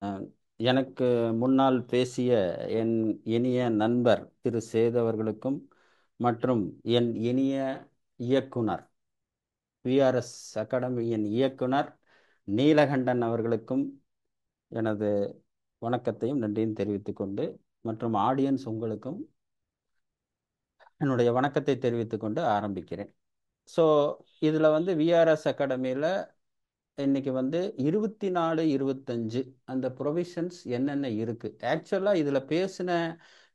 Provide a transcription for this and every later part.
அஹ், எனக்கு முன்னால் பேசிய என் இனிய நண்பர் திரு சேது அவர்களுக்கும் மற்றும் என் இனிய இயக்குனர் விஆர்எஸ் அகாடமியின் இயக்குனர் நீலகண்டன் அவர்களுக்கும் எனது வணக்கத்தையும் நன்றியும் தெரிவித்துக் கொண்டு மற்றும் ஆடியன்ஸ் உங்களுக்கும் என்னுடைய வணக்கத்தை தெரிவித்துக் கொண்டு ஆரம்பிக்கிறேன். ஸோ இதில் விஆர்எஸ் அகாடமியில் இன்னைக்கு 24 25 அந்த ப்ரொவிஷன்ஸ் என்னென்ன இருக்கு. ஆக்சுவலாக இதில் பேசின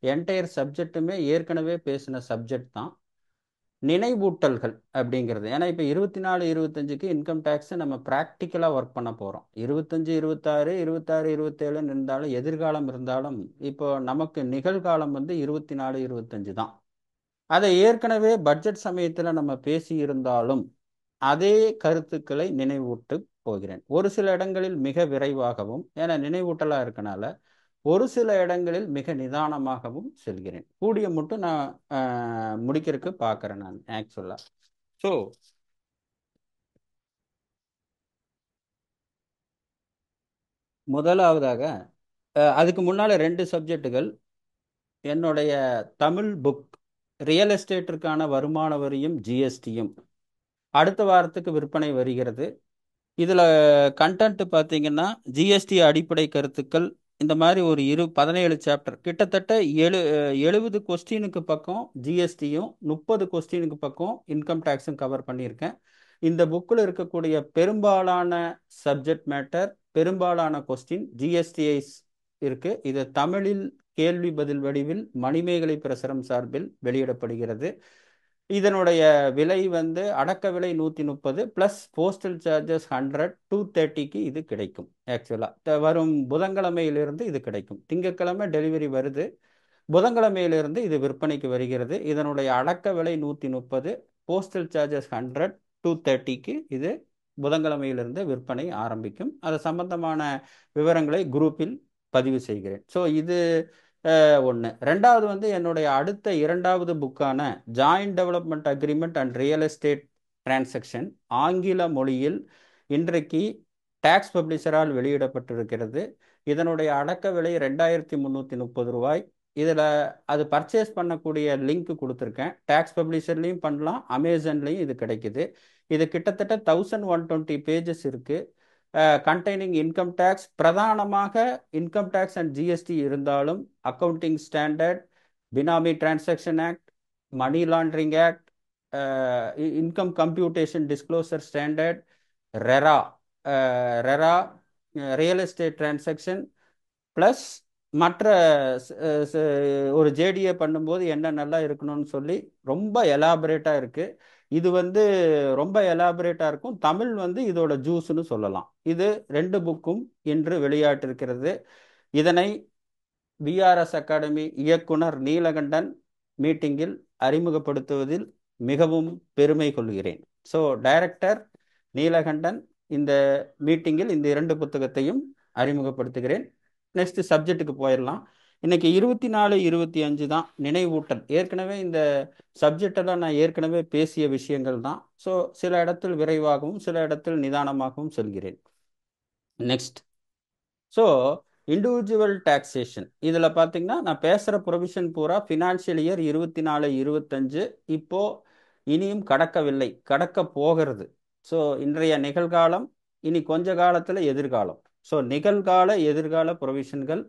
என்டையர் சப்ஜெக்ட்டுமே ஏற்கனவே பேசின சப்ஜெக்ட் தான். நினைவூட்டல்கள் அப்படிங்கிறது, ஏன்னா இப்போ 24 25க்கு இன்கம் டேக்ஸ் நம்ம ப்ராக்டிக்கலாக ஒர்க் பண்ண போகிறோம். 25 26 27 இருந்தாலும் எதிர்காலம் இருந்தாலும் இப்போ நமக்கு நிகழ்காலம் 24 25 தான். அதை ஏற்கனவே பட்ஜெட் சமயத்தில் நம்ம பேசி இருந்தாலும் அதே கருத்துக்களை நினைவூட்டு போகிறேன். ஒரு சில இடங்களில் மிக விரைவாகவும், ஏன்னா நினைவூட்டலா இருக்கனால ஒரு சில இடங்களில் மிக நிதானமாகவும் செல்கிறேன். கூடிய மட்டும் நான் முடிக்கிறதுக்கு பார்க்குறேன் நான் ஆக்சுவலா. ஸோ முதலாவதாக அதுக்கு முன்னால 2 சப்ஜெக்டுகள். என்னுடைய தமிழ் புக் ரியல் எஸ்டேட்டிற்கான வருமான வரியும் ஜிஎஸ்டியும் அடுத்த வாரத்துக்கு விற்பனை வருகிறது. இதில் கண்டென்ட் பார்த்தீங்கன்னா ஜிஎஸ்டி அடிப்படை கருத்துக்கள், இந்த மாதிரி ஒரு 17 சாப்டர், கிட்டத்தட்ட 70 கொஸ்டினுக்கு பக்கம் ஜிஎஸ்டியும் 30 கொஸ்டினுக்கு பக்கம் இன்கம் டேக்ஸும் கவர் பண்ணியிருக்கேன். இந்த புக்கில் இருக்கக்கூடிய பெரும்பாலான சப்ஜெக்ட் மேட்டர், பெரும்பாலான கொஸ்டின் ஜிஎஸ்டிஐஸ் இருக்கு. இது தமிழில் கேள்வி பதில் வடிவில் மணிமேகலை பிரசுரம் சார்பில் வெளியிடப்படுகிறது. இதனுடைய விலை அடக்க விலை 130 பிளஸ் போஸ்டல் சார்ஜஸ் 100, 230க்கு இது கிடைக்கும். ஆக்சுவலாக வரும் புதன்கிழமையிலிருந்து இது கிடைக்கும். திங்கட்கிழமை டெலிவரி வருது, புதன்கிழமையிலிருந்து இது விற்பனைக்கு வருகிறது. இதனுடைய அடக்க விலை 130, போஸ்டல் சார்ஜஸ் 100, 230க்கு இது புதன்கிழமையிலிருந்து விற்பனை ஆரம்பிக்கும். அது சம்பந்தமான விவரங்களை குரூப்பில் பதிவு செய்கிறேன். ஸோ இது ஒன்று. ரெண்டாவது என்னுடைய அடுத்த 2வது புக்கான joint development agreement and real estate transaction ஆங்கில மொழியில் இன்றைக்கு டாக்ஸ் பப்ளிஷரால் வெளியிடப்பட்டிருக்கிறது. இதனுடைய அடக்க விலை 2330 ரூபாய். இதில் அது பர்ச்சேஸ் பண்ணக்கூடிய லிங்க் கொடுத்துருக்கேன். டாக்ஸ் பப்ளிஷர்லையும் பண்ணலாம், அமேசான்லையும் இது கிடைக்குது. இது கிட்டத்தட்ட 1120 பேஜஸ் இருக்கு. கண்டெய்னிங் இன்கம் டேக்ஸ், பிரதானமாக இன்கம் டேக்ஸ் அண்ட் ஜிஎஸ்டி இருந்தாலும் accounting standard, benami transaction act, money laundering act, income computation disclosure standard, RERA, RERA real estate transaction plus மற்ற ஒரு ஜேடிஏ பண்ணும்போது என்னென்னலாம் இருக்கணும்னு சொல்லி ரொம்ப எலாபரேட்டாக இருக்குது. இது ரொம்ப எலாபரேட்டாக இருக்கும். தமிழ் இதோட ஜூஸ்னு சொல்லலாம். இது 2 புக்கும் இன்று வெளியாட்டிருக்கிறது. இதனை விஆர்எஸ் அகாடமி இயக்குனர் நீலகண்டன் மீட்டிங்கில் அறிமுகப்படுத்துவதில் மிகவும் பெருமை கொள்கிறேன். ஸோ டைரக்டர் நீலகண்டன் இந்த மீட்டிங்கில் இந்த 2 புத்தகத்தையும் அறிமுகப்படுத்துகிறேன். நெக்ஸ்ட் சப்ஜெக்ட்டுக்கு போயிடலாம். இன்னைக்கு 24 25 தான் நினைவூட்டல். ஏற்கனவே இந்த சப்ஜெக்டெல்லாம் நான் ஏற்கனவே பேசிய விஷயங்கள் தான். ஸோ சில இடத்தில் விரைவாகவும் சில இடத்தில் நிதானமாகவும் சொல்கிறேன். நெக்ஸ்ட். ஸோ இண்டிவிஜுவல் டாக்ஸேஷன் இதில் பார்த்தீங்கன்னா நான் பேசுகிற ப்ரொவிஷன் பூரா ஃபினான்ஷியல் இயர் 24 25 இப்போ இனியும் கடக்கவில்லை, கடக்க போகிறது. ஸோ இன்றைய நிகழ்காலம், இனி கொஞ்ச காலத்தில் எதிர்காலம். ஸோ நிகழ்கால எதிர்கால ப்ரொவிஷன்கள்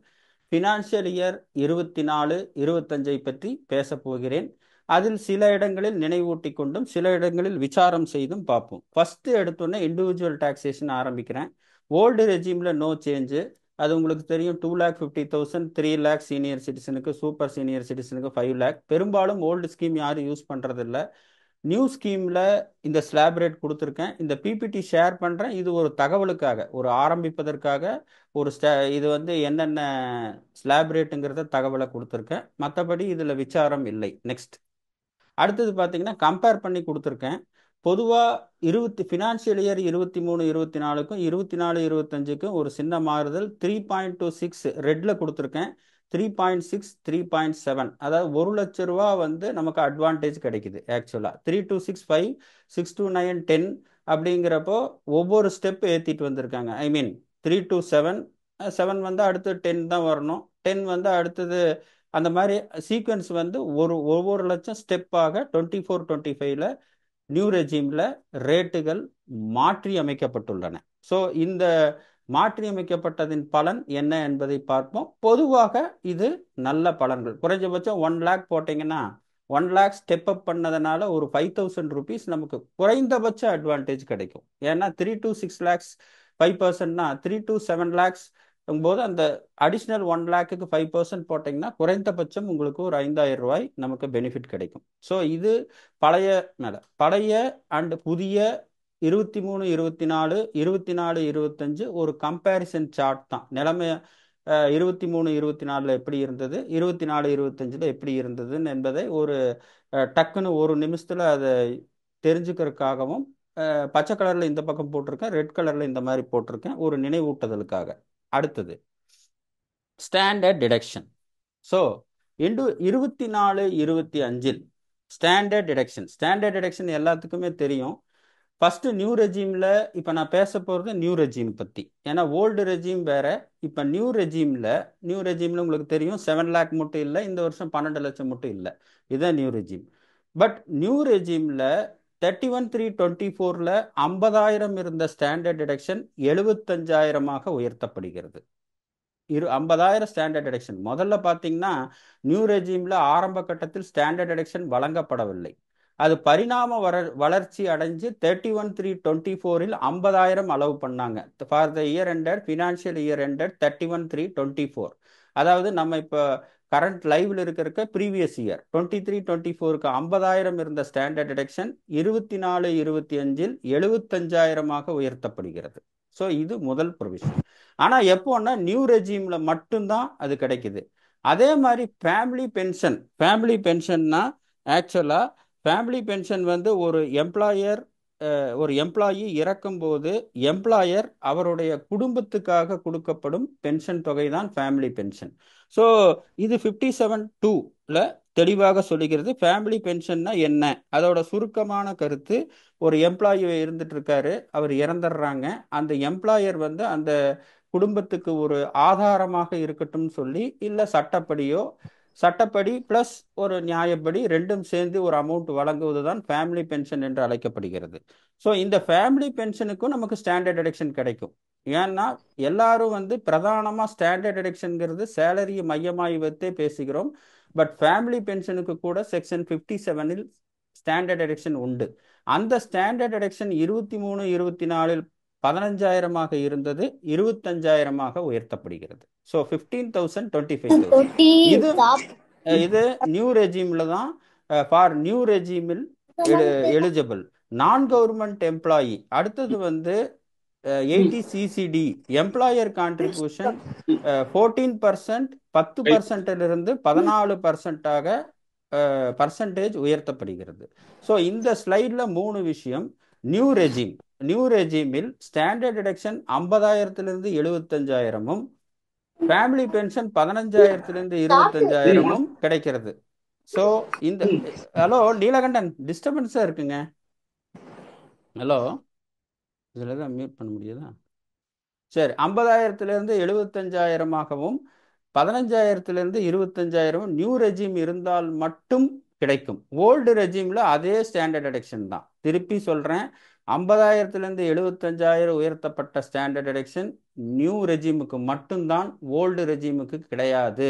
ஃபினான்ஷியல் இயர் 24 25 பற்றி பேச போகிறேன். அதில் சில இடங்களில் நினைவூட்டி கொண்டும் சில இடங்களில் விசாரம் செய்தும் பார்ப்போம். ஃபர்ஸ்ட் எடுத்தோன்னே இண்டிவிஜுவல் டாக்ஸேஷன் ஆரம்பிக்கிறேன். ஓல்டு ரெஜிமில் நோ சேஞ்சு. அது உங்களுக்கு தெரியும். 2,50,000, 3 lakh சீனியர் சிட்டிசனுக்கு, சூப்பர் சீனியர் சிட்டிசனுக்கு 5 lakh. பெரும்பாலும் ஓல்டு ஸ்கீம் யாரும் யூஸ் பண்ணுறதில்ல. நியூ ஸ்கீமில் இந்த ஸ்லாப் ரேட் கொடுத்துருக்கேன். இந்த பிபிடி ஷேர் பண்ணுறேன். இது ஒரு தகவலுக்காக, ஒரு ஆரம்பிப்பதற்காக ஒரு இது என்னென்ன ஸ்லாப் ரேட்டுங்கிறத தகவலை கொடுத்துருக்கேன். மற்றபடி இதில் விசாரம் இல்லை. நெக்ஸ்ட். அடுத்தது பார்த்தீங்கன்னா கம்பேர் பண்ணி கொடுத்துருக்கேன். பொதுவாக ஃபினான்ஷியல் இயர் 23 24க்கும் 24 25க்கும் ஒரு சின்ன மாறுதல். 3.26 ரெட்டில் கொடுத்துருக்கேன். 3.6 3.7, அதாவது 1,00,000 ரூபா நமக்கு அட்வான்டேஜ் கிடைக்குது. ஆக்சுவலாக 3 to 6 5, 6 to 9 10 அப்படிங்கிறப்போ ஒவ்வொரு ஸ்டெப் ஏற்றிட்டு வந்திருக்காங்க. ஐ மீன் 3 to 7 7 வந்து அடுத்து 10 தான் வரணும், 10 வந்து அடுத்தது, அந்த மாதிரி சீக்வன்ஸ் வந்து ஒவ்வொரு லட்சம் ஸ்டெப்பாக 24-25ல நியூ ரெஜிம்ல ரேட்டுகள் மாற்றி அமைக்கப்பட்டுள்ளன. ஸோ இந்த மாற்றி அமைக்கப்பட்டதின் பலன் என்ன என்பதை பார்ப்போம். பொதுவாக இது நல்ல பலன்கள். குறைஞ்சபட்சம் 1 லேக் போட்டிங்கன்னா 1 லேக் ஸ்டெப் அப் பண்ணதுனால ஒரு 5000 ருபீஸ் நமக்கு குறைந்தபட்ச அட்வான்டேஜ் கிடைக்கும். ஏன்னா 3 to 6 lakhs 5%னா 3 to 7 lakhs போது அந்த அடிஷ்னல் 1 லேக்குக்கு 5% போட்டிங்கன்னா குறைந்தபட்சம் உங்களுக்கு ஒரு 5000 ரூபாய் நமக்கு பெனிஃபிட் கிடைக்கும். ஸோ இது பழைய பழைய அண்ட் புதிய 23, 24, 24, 25 ஒரு கம்பேரிசன் சார்ட் தான். நிலைமை 23, 24ல் எப்படி இருந்தது, 24, 25ல் எப்படி இருந்ததுன்னு என்பதை ஒரு டக்குன்னு ஒரு நிமிஷத்தில் அதை தெரிஞ்சுக்கிறதுக்காகவும் பச்சை கலரில் இந்த பக்கம் போட்டிருக்கேன், ரெட் கலரில் இந்த மாதிரி போட்டிருக்கேன், ஒரு நினைவூட்டுதலுக்காக. அடுத்தது ஸ்டாண்டர்ட் டிடக்ஷன். ஸோ 24, 25ல் ஸ்டாண்டர்ட் டிடக்ஷன் எல்லாத்துக்குமே தெரியும். ஃபர்ஸ்ட் நியூ ரெஜிமில் இப்போ நான் பேச போகிறது நியூ ரெஜிம் பற்றி. ஏன்னா ஓல்டு ரெஜிம் வேற, இப்போ நியூ ரெஜிமில் உங்களுக்கு தெரியும் 7 லேக் மட்டும் இல்லை, இந்த வருஷம் 12 லட்சம் மட்டும் இல்லை, இதுதான் நியூ ரெஜிம். பட் நியூ ரெஜிமில் 31/3/24ல் 50,000 இருந்த ஸ்டாண்டர்ட் டிடக்ஷன் 75,000 உயர்த்தப்படுகிறது. 50,000 ஸ்டாண்டர்ட் டிடக்ஷன். முதல்ல பார்த்தீங்கன்னா நியூ ரெஜிமில் ஆரம்ப கட்டத்தில் ஸ்டாண்டர்ட் டிடக்ஷன் வழங்கப்படவில்லை. அது பரிணாம வளர்ச்சி அடைஞ்சு 31/3/24ல் 50,000 அலோவ் பண்ணாங்க. For the year ended, financial year ended 31/3/24. அதாவது நம்ம இப்போ கரண்ட் லைவ்ல இருக்கிற ப்ரீவியஸ் இயர் 23-24க்கு 50,000 இருந்த ஸ்டாண்டர்ட் டிடக்ஷன் 24-25ல் 75,000 உயர்த்தப்படுகிறது. ஸோ இது முதல் ப்ரொவிஷன். ஆனால் எப்போன்னா நியூ ரெஜிமில் மட்டும்தான் அது கிடைக்குது. அதே மாதிரி ஃபேமிலி பென்ஷன்னா ஆக்சுவலாக ஃபேமிலி பென்ஷன் வந்து ஒரு எம்ப்ளாயி இறக்கும்போது எம்ப்ளாயர் அவருடைய குடும்பத்துக்காக கொடுக்கப்படும் பென்ஷன் தொகை தான் ஃபேமிலி பென்ஷன். ஸோ இது 57(2)ல தெளிவாக சொல்லுகிறது. ஃபேமிலி பென்ஷன்னா என்ன, அதோட சுருக்கமான கருத்து, ஒரு எம்ப்ளாயி இருந்துட்டு இருக்காரு, அவர் இறந்துடுறாங்க, அந்த எம்ப்ளாயர் வந்து அந்த குடும்பத்துக்கு ஒரு ஆதாரமாக இருக்கட்டும் சொல்லி, இல்லை சட்டப்படி பிளஸ் ஒரு நியாயப்படி ரெண்டும் சேர்ந்து ஒரு அமௌண்ட் வழங்குவது தான் ஃபேமிலி பென்ஷன் என்று அழைக்கப்படுகிறது. ஸோ இந்த ஃபேமிலி பென்ஷனுக்கும் நமக்கு ஸ்டாண்டர்ட் டிடக்ஷன் கிடைக்கும். ஏன்னா எல்லாரும் வந்து பிரதானமாக ஸ்டாண்டர்ட் டிடக்ஷன்ங்கிறது சேலரியை மையமாகி வைத்தே பேசுகிறோம். பட் ஃபேமிலி பென்ஷனுக்கு கூட செக்ஷன் 57ல் ஸ்டாண்டர்ட் டிடக்ஷன் உண்டு. அந்த ஸ்டாண்டர்ட் டிடக்ஷன் 23, 24ல் 15,000 இருந்தது, 25,000 உயர்த்தப்படுகிறது. ஸோ 15,000, 25,000. இது நியூ ரெஜிமில் தான். ஃபார் நியூ ரெஜிமில் எலிஜிபிள் நான் கவர்மெண்ட் எம்ப்ளாயி. அடுத்தது வந்து 80CCD எம்ப்ளாயர் கான்ட்ரிபியூஷன் 14%, 10%லிருந்து 14% பர்சன்டேஜ் உயர்த்தப்படுகிறது. ஸோ இந்த ஸ்லைடில் 3 விஷயம். நியூ ரெஜிமில் ஸ்டாண்டர்ட் டிடக்ஷன் 50,000லிருந்து 75,000ம், ஃபேமிலி பென்ஷன் 15,000லிருந்து 25,000ம் கிடைக்கிறது. ஸோ இந்த ஹலோ நீலகண்டன், டிஸ்டர்பன்ஸாக இருக்குங்க. ஹலோ, இதில் தான் மியூட் பண்ண முடியுதா? சரி, 50,000லிருந்து 75,000 15,000லிருந்து 25,000 நியூ ரெஜிம் இருந்தால் மட்டும் கிடைக்கும். ஓல்டு ரெஜிமில் அதே ஸ்டாண்டர்ட் டிடக்ஷன் தான். திருப்பி சொல்கிறேன், 50,000லிருந்து 75,000 உயர்த்தப்பட்ட ஸ்டாண்டர்ட் டிடக்ஷன் நியூ ரெஜிமுக்கு மட்டும்தான், ஓல்டு ரெஜிமுக்கு கிடையாது.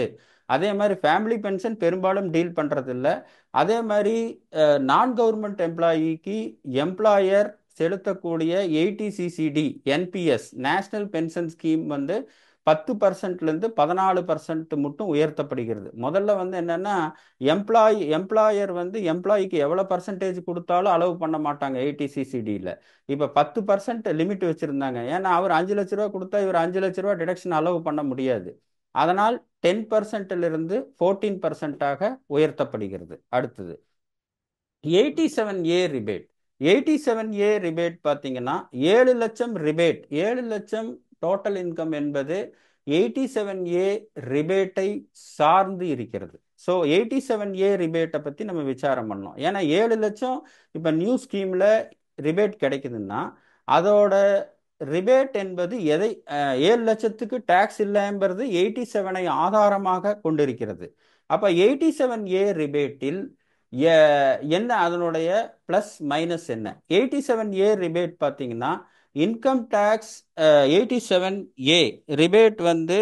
அதே மாதிரி ஃபேமிலி பென்ஷன் பெரும்பாலும் டீல் பண்ணுறதில்ல. அதே மாதிரி நான் கவர்மெண்ட் எம்ப்ளாயிக்கு எம்ப்ளாயர் செலுத்தக்கூடிய 80CCD NPS national pension scheme வந்து 10%லேருந்து 14% மட்டும் உயர்த்தப்படுகிறது. முதல்ல வந்து என்னன்னா எம்ப்ளாயர் வந்து எம்ப்ளாயிக்கு எவ்வளோ பர்சன்டேஜ் கொடுத்தாலும் அளவு பண்ண மாட்டாங்க 80CCDயில். இப்போ 10% லிமிட் வச்சுருந்தாங்க. ஏன்னா அவர் 5 லட்ச ரூபா கொடுத்தா இவர் 5 லட்ச ரூபா டிடக்ஷன் அளவு பண்ண முடியாது. அதனால் 10%லிருந்து 14%ஆக உயர்த்தப்படுகிறது. அடுத்தது 87A ரிபேட். 87A ரிபேட் பார்த்தீங்கன்னா 7 லட்சம் ரிபேட், 7 லட்சம் டோட்டல் இன்கம் என்பது 87A ரிபேட்டை சார்ந்து இருக்கிறது. ஸோ 87A ரிபேட்டை பற்றி நம்ம விசாரம் பண்ணோம். ஏன்னா 7 லட்சம் இப்போ நியூ ஸ்கீமில் ரிபேட் கிடைக்குதுன்னா அதோட ரிபேட் என்பது எதை 7 லட்சத்துக்கு டாக்ஸ் இல்லைங்கிறது 87 ஆதாரமாக கொண்டிருக்கிறது. அப்ப 87A ரிபேட்டில் என்ன அதனுடைய பிளஸ் மைனஸ் என்ன? 87A ரிபேட் பார்த்தீங்கன்னா இன்கம் டேக்ஸ் 87A ரிபேட் வந்து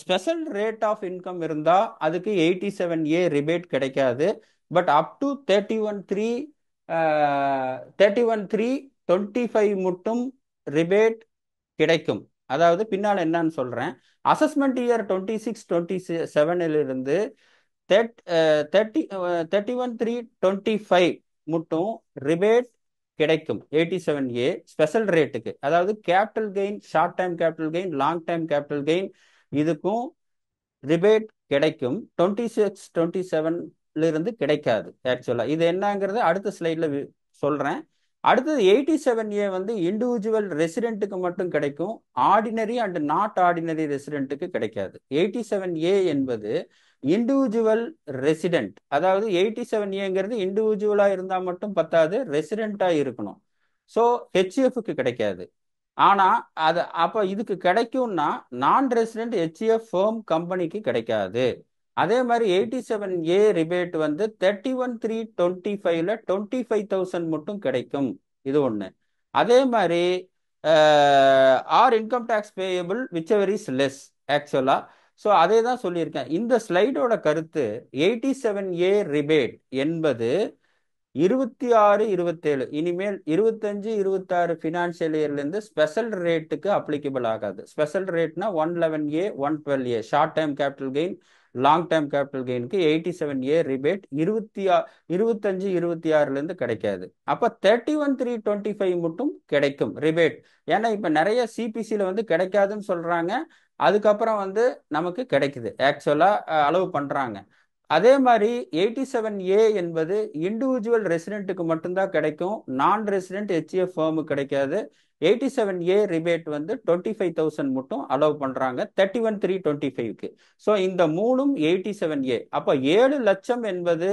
ஸ்பெஷல் ரேட் ஆஃப் இன்கம் இருந்தா அதுக்கு 87A ரிபேட் கிடைக்காது. பட் அப் டு 31/3/25 மட்டும் ரிபேட் கிடைக்கும். அதாவது பின்னால் என்னன்னு சொல்றேன். அசஸ்மெண்ட் இயர் 26-27 31/3/25 மட்டும் ரிபேட் கிடைக்கும் 87A ஸ்பெஷல் ரேட்டுக்கு. அதாவது capital gain, short time capital gain, long time capital gain இதுக்கும் ரிபேட் கிடைக்கும். 26-27 இருந்து கிடைக்காது ஆக்சுவலா. இது என்னங்கிறது அடுத்த ஸ்லைட்ல சொல்றேன். அடுத்தது 87A வந்து இண்டிவிஜுவல் ரெசிடென்ட்டுக்கு மட்டும் கிடைக்கும். ஆர்டினரி அண்ட் நாட் ஆர்டினரி ரெசிடென்ட்டுக்கு கிடைக்காது. 87A என்பது இண்டிவிஜுவல் ரெசிடென்ட். அதாவது 87Aங்கிறது இண்டிவிஜுவலா இருந்தா மட்டும் பத்தாது, ரெசிடென்டா இருக்கணும். ஸோ ஹெச்எஃப்க்கு கிடைக்காது. ஆனா அப்ப இதுக்கு கிடைக்கும்னா நான் ரெசிடென்ட் ஹெச்எஃப் ஃபர்ம் கம்பெனிக்கு கிடைக்காது. அதே மாதிரி 87A ரிபேட் வந்து 31/3/25ல 25,000 மட்டும் கிடைக்கும். இது ஒண்ணு. அதே மாதிரி or income tax payable whichever is less ஆக்சுவலா. ஸோ அதே தான் சொல்லியிருக்கேன். இந்த ஸ்லைடோட கருத்து 87A ரிபேட் என்பது 26-27 இனிமேல் 25-26 ஃபினான்ஷியல் இயர்லேருந்து ஸ்பெஷல் ரேட்டுக்கு அப்ளிகபிள் ஆகாது. ஸ்பெஷல் ரேட்னா 111A 112A short time capital gain, long time capital கெயினுக்கு 87A ரிபேட் 25-26 கிடைக்காது. அப்ப 31/3/25 மட்டும் கிடைக்கும் ரிபேட். ஏன்னா இப்ப நிறைய சிபிசியில வந்து கிடைக்காதுன்னு சொல்றாங்க, அதுக்கப்புறம் வந்து நமக்கு கிடைக்குது ஆக்சுவலா அளவு பண்றாங்க. அதே மாதிரி 87A என்பது இண்டிவிஜுவல் ரெசிடென்ட்டுக்கு மட்டும்தான் கிடைக்கும். நான் ரெசிடென்ட் ஹெச்எஃப் ஃபர்முக்கு கிடைக்காது. 87A ரிபேட் வந்து 25,000 மட்டும் அலோவ் பண்றாங்க 31/3/25க்கு. ஸோ இந்த மூணும் 87A. அப்ப 7 லட்சம் என்பது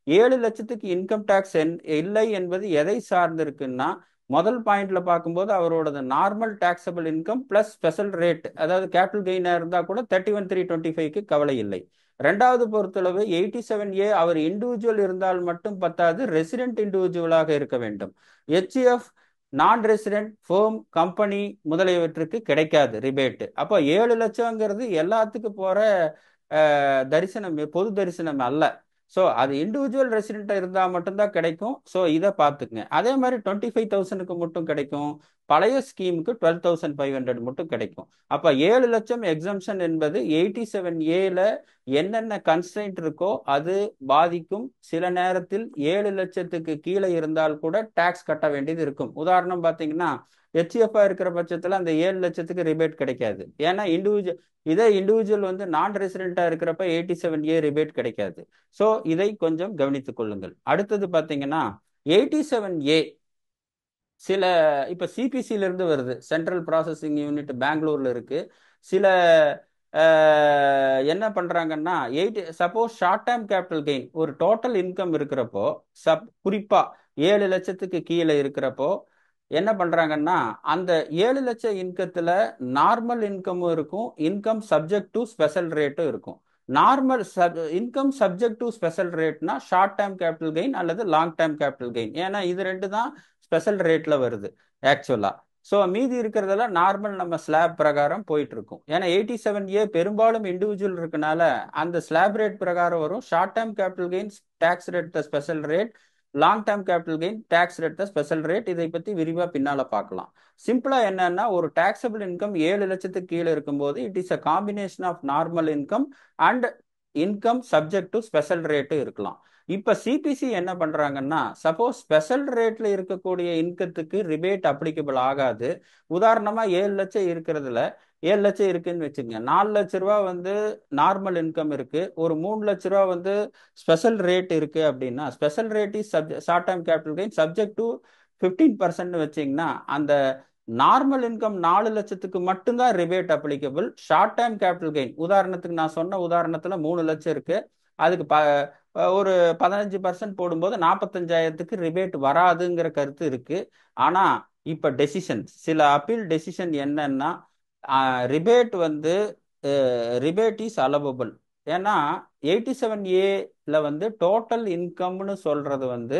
7 லட்சத்துக்கு இன்கம் டேக்ஸ் இல்லை என்பது எதை சார்ந்து இருக்குன்னா, முதல் பாயிண்ட்ல பார்க்கும்போது அவரோட normal taxable income plus special rate, அதாவது கேபிட்டல் கெயினா இருந்தா கூட 31/3/25க்கு கவலை இல்லை. ரெண்டாவது பொறுத்தளவு 87A அவர் இண்டிவிஜுவல் இருந்தால் மட்டும் பத்தாது, ரெசிடென்ட் இண்டிவிஜுவலாக இருக்க வேண்டும். ஹெச்எஃப் நான் ரெசிடென்ட் ஃபர்ம் கம்பெனி முதலியவற்றுக்கு கிடைக்காது ரிபேட். அப்போ 7 லட்சங்கிறது எல்லாத்துக்கும் போற தரிசனம், பொது தரிசனம் அல்ல. ஸோ அது இண்டிவிஜுவல் ரெசிடென்ட்டாக இருந்தால் மட்டும்தான் கிடைக்கும். ஸோ இதை பார்த்துக்குங்க. அதே மாதிரி 25,000க்கு மட்டும் கிடைக்கும். பழைய ஸ்கீமுக்கு 12,500 மட்டும் கிடைக்கும். அப்போ 7 லட்சம் எக்ஸம்ஷன் என்பது 87Aல என்னென்ன கன்ஸ்ட்ரெயின்ட் இருக்கோ அது பாதிக்கும். சில நேரத்தில் 7 லட்சத்துக்கு கீழே இருந்தால் கூட டாக்ஸ் கட்ட வேண்டியது இருக்கும். உதாரணம் பார்த்தீங்கன்னா ஹெச்எஃப்ஆ இருக்கிற பட்சத்தில் அந்த 7 லட்சத்துக்கு ரிபேட் கிடைக்காது. ஏன்னா இண்டிவிஜுவல் வந்து நான் ரெசிடென்டா இருக்கிறப்ப 87A ரிபேட் கிடைக்காது. ஸோ இதை கொஞ்சம் கவனித்துக் கொள்ளுங்கள். அடுத்தது பார்த்தீங்கன்னா 87A சில இப்ப சிபிசில இருந்து வருது, சென்ட்ரல் ப்ராசஸிங் யூனிட் பெங்களூர்ல இருக்கு. சில என்ன பண்றாங்கன்னா suppose short time capital gain ஒரு டோட்டல் இன்கம் இருக்கிறப்போ, குறிப்பா 7 லட்சத்துக்கு கீழே இருக்கிறப்போ என்ன பண்றாங்கன்னா, அந்த 7 லட்சம் இன்கத்துல நார்மல் இன்கமும் இருக்கும், இன்கம் சப்ஜெக்ட் டு ஸ்பெஷல் ரேட்டும் இருக்கும். Normal income subject to special ரேட்னா ஷார்ட் டைம் கேபிட்டல் கெயின் அல்லது லாங் டைம் கேபிட்டல் கெயின். ஏன்னா இது ரெண்டு தான் ஸ்பெஷல் ரேட்ல வருது ஆக்சுவலா. ஸோ மீதி இருக்கிறதெல்லாம் நார்மல் நம்ம ஸ்லாப் பிரகாரம் போயிட்டு இருக்கும். ஏன்னா 87A பெரும்பாலும் இண்டிவிஜுவல் இருக்கனால அந்த ஸ்லாப் ரேட் பிரகாரம் வரும். Short time capital gain tax rate the special rate, long time capital gain tax rate the special rate. இதை பத்தி விரிவா பின்னால பார்க்கலாம். சிம்பிளா என்னன்னா, ஒரு டாக்ஸபிள் இன்கம் 7 லட்சத்துக்கு கீழே இருக்கும்போது it is a combination of normal income and income subject to special rate இருக்கலாம். இப்ப சிபிசி என்ன பண்றாங்கன்னா, சப்போஸ் ஸ்பெஷல் ரேட்ல இருக்கக்கூடிய இன்கத்துக்கு ரிபேட் அப்ளிகபிள் ஆகாது. உதாரணமா 7 லட்சம் இருக்கிறதுல 7 லட்சம் இருக்குன்னு வச்சுங்க, 4 லட்ச ரூபா வந்து நார்மல் இன்கம் இருக்கு, ஒரு 3 லட்ச ரூபா வந்து ஸ்பெஷல் ரேட் இருக்கு அப்படின்னா, special rate is short time capital gain subject to 15% வச்சிங்கன்னா, அந்த நார்மல் இன்கம் 4 லட்சத்துக்கு மட்டும்தான் rebate applicable. Short time capital gain உதாரணத்துக்கு நான் சொன்ன உதாரணத்துல 3 லட்சம் இருக்கு, அதுக்கு ஒரு 15% போடும்போது 45,000க்கு ரிபேட் வராதுங்கிற கருத்து இருக்கு. ஆனா இப்ப டெசிஷன், சில அப்பீல் டெசிஷன் என்னன்னா, ரிபேட் வந்து ரிபேட் இஸ் அலவபிள். ஏன்னா 87A வந்து டோட்டல் இன்கம்னு சொல்றது வந்து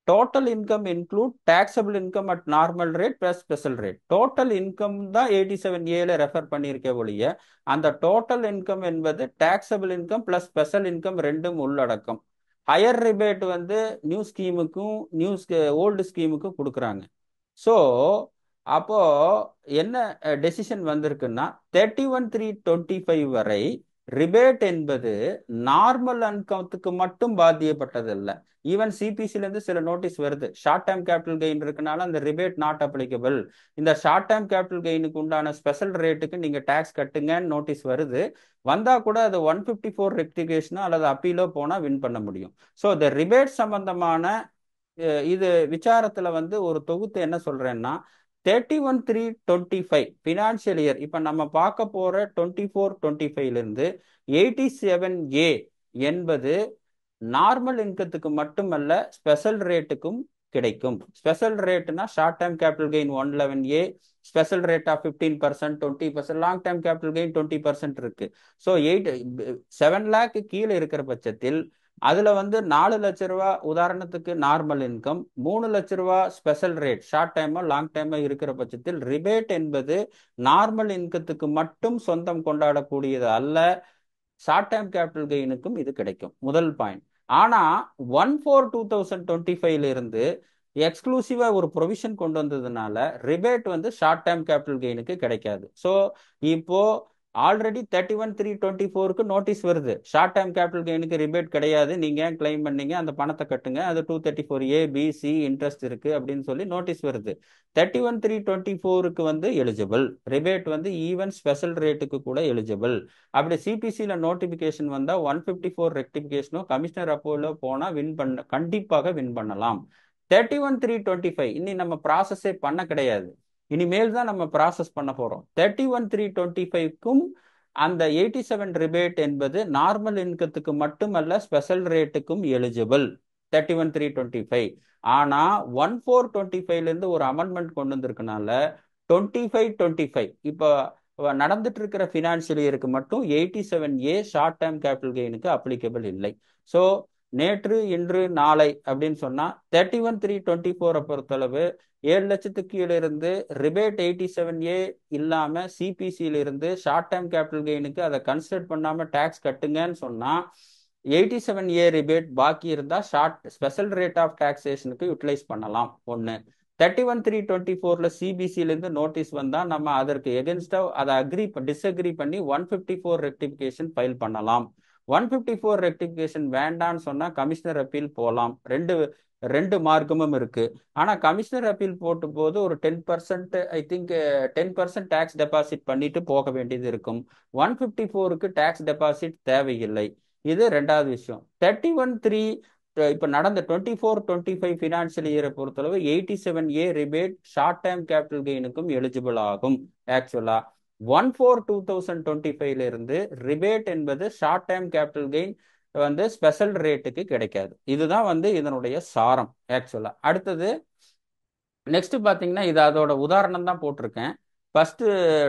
total income include taxable income at normal rate plus special rate. Total income தான் 87A ரெஃபர் பண்ணியிருக்க ஒழிய அந்த டோட்டல் இன்கம் என்பது taxable income plus special income ரெண்டும் உள்ளடக்கம். ஹையர் ரிபேட் வந்து நியூ ஸ்கீமுக்கும் ஓல்டு ஸ்கீமுக்கும் கொடுக்குறாங்க. ஸோ அப்போ என்ன டெசிஷன் வந்திருக்குன்னா 31/3/25 வரை ரிபேட் என்பது நார்மல் இன்கத்துக்கு மட்டும் பாதிக்கப்பட்டதில்லை. ஈவன் சிபிசில இருந்து சில நோட்டீஸ் வருது, ஷார்ட் டேர்ம் கேபிட்டல் கெயின் இருக்கனால அந்த ரிபேட் நாட் அப்ளிகபிள், இந்த ஷார்ட் டேர்ம் கேபிட்டல் கெயினுக்கு உண்டான ஸ்பெஷல் ரேட்டுக்கு நீங்க டாக்ஸ் கட்டுங்கன்னு நோட்டீஸ் வருது. வந்தா கூட அது 154 ரெக்டிஃபிகேஷனோ அல்லது அப்பீலோ போனா வின் பண்ண முடியும். ஸோ இந்த ரிபேட் சம்பந்தமான இது விசாரத்துல வந்து ஒரு தொகுத்து என்ன சொல்றேன்னா 31/3/25 பினான்சியல் இயர், இப்ப நம்ம பார்க்க போற 24-25 இருந்து 87A என்பது நார்மல் இன்கத்துக்கு மட்டுமல்ல ஸ்பெஷல் ரேட்டுக்கும் கிடைக்கும். ஸ்பெஷல் ரேட்னா short term capital gain 111A, special rate of 15%, 20%, long term capital gain 20% இருக்கு. ஸோ 7 lakh கீழே இருக்கிற பட்சத்தில் அதுல வந்து 4 லட்ச ரூபா உதாரணத்துக்கு நார்மல் இன்கம், 3 லட்ச ரூபா ஸ்பெஷல் ரேட் ஷார்ட் டைமோ லாங் டைமோ இருக்கிற பட்சத்தில் ரிபேட் என்பது நார்மல் இன்கத்துக்கு மட்டும் சொந்தம் கொண்டாடக்கூடியது அல்ல, ஷார்ட் டைம் கேபிட்டல் கெயினுக்கும் இது கிடைக்கும். முதல் பாயிண்ட். ஆனா 1/4/2025 இருந்து எக்ஸ்க்ளூசிவா ஒரு ப்ரொவிஷன் கொண்டு வந்ததுனால ரிபேட் வந்து ஷார்ட் டைம் கேபிட்டல் கெயினுக்கு கிடைக்காது. ஸோ இப்போ ஆல்ரெடி 31/3/24க்கு நோட்டீஸ் வருது, ஷார்ட் டைம் கேபிட்டல் கெயினுக்கு ரிபேட் கிடையாது, நீங்க ஏன் கிளைம் பண்ணீங்க, அந்த பணத்தை கட்டுங்க, அது 234A, B, C இன்ட்ரெஸ்ட் இருக்கு அப்படின்னு சொல்லி நோட்டீஸ் வருது. 31/3/24க்கு வந்து எலிஜிபிள், ரிபேட் வந்து ஈவன் ஸ்பெஷல் ரேட்டுக்கு கூட எலிஜிபிள். அப்படி சிபிசியில நோட்டிபிகேஷன் வந்தா 154 ரெக்டிபிகேஷனோ கமிஷனர் அப்போலோ போனா கண்டிப்பாக வின் பண்ணலாம். 31/3/25 இனி நம்ம ப்ராசஸே பண்ண கிடையாது, இனிமேல் தான் நம்ம ப்ராசஸ் பண்ண போறோம். 31/3/25க்கும் அந்த 87 ரிபேட் என்பது நார்மல் இன்கத்துக்கு மட்டுமல்ல ஸ்பெஷல் ரேட்டுக்கும் எலிஜிபிள் 31/3/25. ஆனா 1/4/25 இருந்து ஒரு அமெண்ட்மெண்ட் கொண்டு வந்திருக்கனால 25/25 இப்போ நடந்துட்டு இருக்கிற பினான்சியல் இயருக்கு மட்டும் 87A ஷார்ட் டேர்ம் கேபிட்டல் கெயினுக்கு அப்ளிகபிள் இல்லை. ஸோ நேற்று இன்று நாளை அப்படின்னு சொன்னா 31/3/24 பொறுத்தளவு 7 லட்சத்துக்கு கீழே இருந்து ரிபேட் 87A இல்லாம சிபிசியில இருந்து ஷார்ட் டைம் கேபிட்டல் கெயினுக்கு அதை கன்சிடர் பண்ணாம டாக்ஸ் கட்டுங்கன்னு சொன்னா 87A ரிபேட் பாக்கி இருந்தா ஸ்பெஷல் ரேட் ஆஃப் டாக்ஸேஷனுக்கு யூட்டிலைஸ் பண்ணலாம். ஒன்னு 31/3/24ல சிபிசியில இருந்து நோட்டீஸ் வந்தா நம்ம அதற்கு எகென்ஸ்டா அதை டிஸ்அக்ரி பண்ணி 154 ரெக்டிபிகேஷன் ஃபைல் பண்ணலாம். 154 ரெக்டிபிகேஷன் வேண்டான்னு சொன்னா கமிஷனர் அப்பீல் போகலாம். ரெண்டு மார்க்கமும் இருக்கு. ஆனா கமிஷனர் அப்பீல் போட்டு போது ஒரு 10% ஐ திங்க் 10% டாக்ஸ் டெபாசிட் பண்ணிட்டு போக வேண்டியது இருக்கும். 154க்கு டாக்ஸ் டெபாசிட் தேவையில்லை. இது ரெண்டாவது விஷயம். 31/3 இப்ப நடந்த 24-25 பினான்சியல் இயரை பொறுத்தளவு 87A rebate short time capital கெயினுக்கும் எலிஜிபிள் ஆகும். ஆக்சுவலா 1/4/2025 இருந்து ரிபேட் என்பது ஷார்ட் டைம் கேபிட்டல் கெயின் வந்து ஸ்பெஷல் ரேட்டுக்கு கிடைக்காது. இதுதான் வந்து இதனுடைய சாரம் ஆக்சுவலா. அடுத்தது நெக்ஸ்ட் பாத்தீங்கன்னா இது அதோட உதாரணம் தான் போட்டிருக்கேன். ஃபர்ஸ்ட்